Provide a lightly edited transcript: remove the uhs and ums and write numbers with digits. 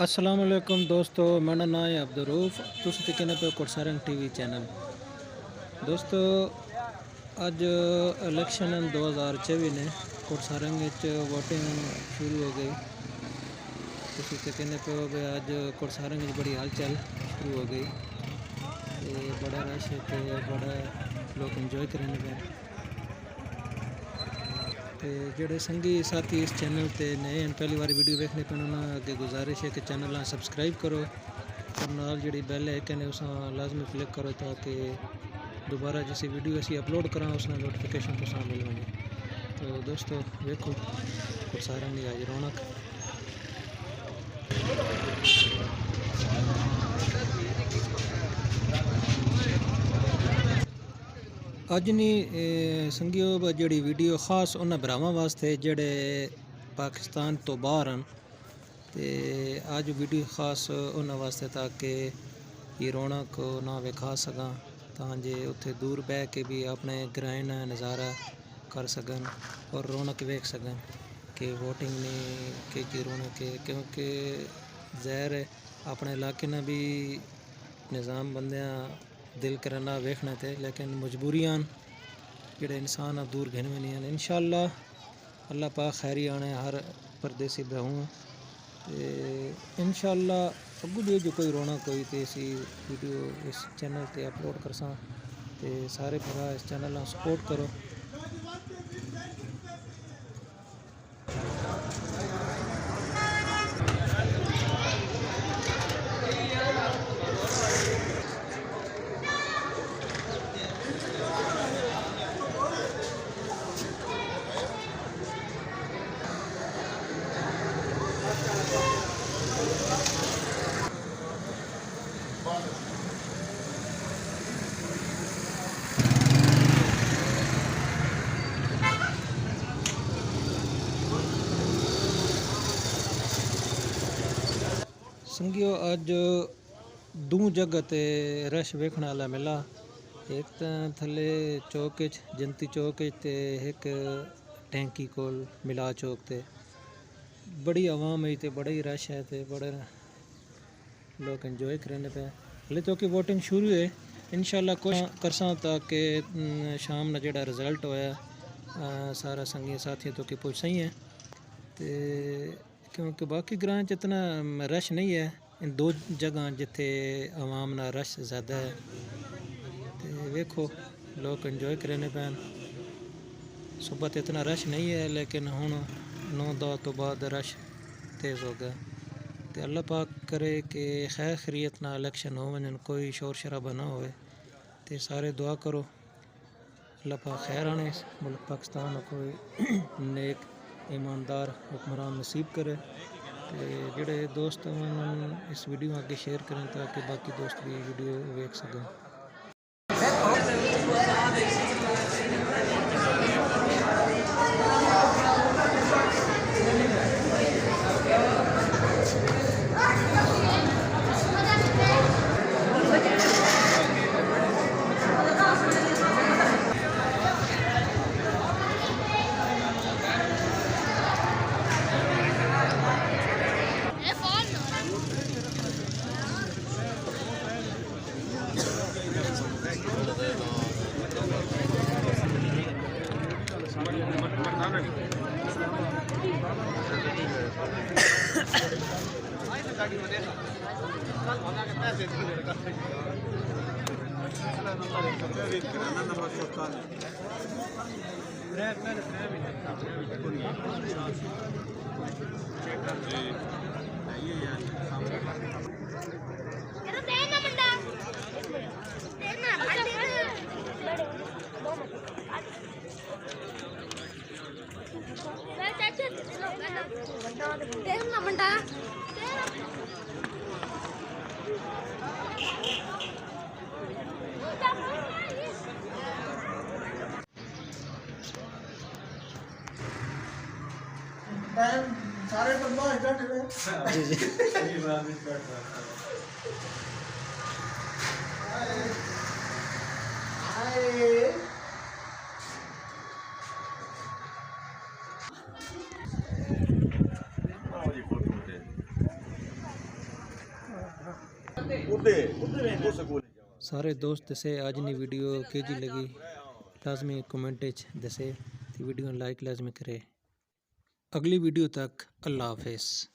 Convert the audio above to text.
अस्सलाम वालेकुम दोस्तों, मेरा नाम है अब्दुरूफ। तुसीं दिक्खने पे कुड़सारंग टीवी चैनल। दोस्तों अज इलेक्शन 2024 ने कुड़सारंग वोटिंग शुरू हो गई। तुसीं दिक्खने पे अज कुड़सारंग बड़ी हलचल शुरू हो गई। बड़ा रश है, बड़ा लोग इंजॉय करने पे। तो जोड़े संगी साथी इस चैनल ते नए हैं, पहली बार वीडियो देखने पे उन्होंने अगे गुजारिश है कि चैनल सब्सक्राइब करो और नाल जी बैल आइकन है उस लाजमी क्लिक करो ताकि दोबारा जिस वीडियो असी अपलोड करा उस नोटिफिकेशन तो मिल वजे। तो दोस्तों देखो कुड़सारंग की आज रौनक। अजनी संगियो जी वीडियो खास उन्होंने भरावां वास्ते जेड़े पाकिस्तान तो बाहर हैं। तो अज वीडियो खास उन्होंने वास्ते ताकि ये रौनक ना विखा सका ताजे उत्थे दूर बह के भी अपने ग्रां का नज़ारा कर सकन और रौनक वेख सकन कि वोटिंग ने की रौनक है। क्योंकि ज़ाहिर है अपने इलाके ने भी निज़ाम बंदियां दिल करना वेखना थे, लेकिन मजबूरियां जोड़े इंसान अब दूर घिन में नहीं हैं। इंशाअल्लाह अल्लाह पाक खैरी आने हर परदेसी बहूँ। इंशाअल्लाह अगू भी जो कोई रौनक कोई तो इसी वीडियो इस चैनल पे अपलोड कर सा। तो सारे भरा इस चैनल सपोर्ट करो। संगियो अज दो जगह ते रश वेखने वाला मिला। एक तो थले चौक जनती चौक ते एक टैंकी कोल मिला चौक ते बड़ी आवाम है तो बड़ा ही रश है। तो बड़े लोग इंजॉय करने पे हले तो कि वोटिंग शुरू है। इंशाअल्लाह कोशिश करसा ताकि शाम ना जेड़ा रिजल्ट होया सारा संगी साथियों तो कि पुछ सही है। तो क्योंकि बाकी ग्रां च इतना रश नहीं है, इन दो जगह जिथे आवाम ना रश ज़्यादा है। तो वेखो लोग इंजॉय करने पैन। सुबह तो इतना रश नहीं है, लेकिन हुण 9-10 तो बाद रश तेज़ हो गया। तो अल्लाह पाक करे कि खैर खैरियत ना इलेक्शन हो वजन, कोई शोर शराबा ना होए। तो सारे दुआ करो अल्लाह पाक खैर आने इस मुल्क पाकिस्तान कोई नेक ईमानदार हुक्मरान नसीब करे। तो जोड़े दोस्त इस वीडियो आगे शेयर करें ताकि बाकी दोस्त भी वीडियो देख सकें। सारे जी जी सारे दोस्त दसे आज नी वीडियो केजी लगी लाजमी कमेंट दसे वीडियो लाइक लाजमी करे। अगली वीडियो तक अल्लाह हाफिज़।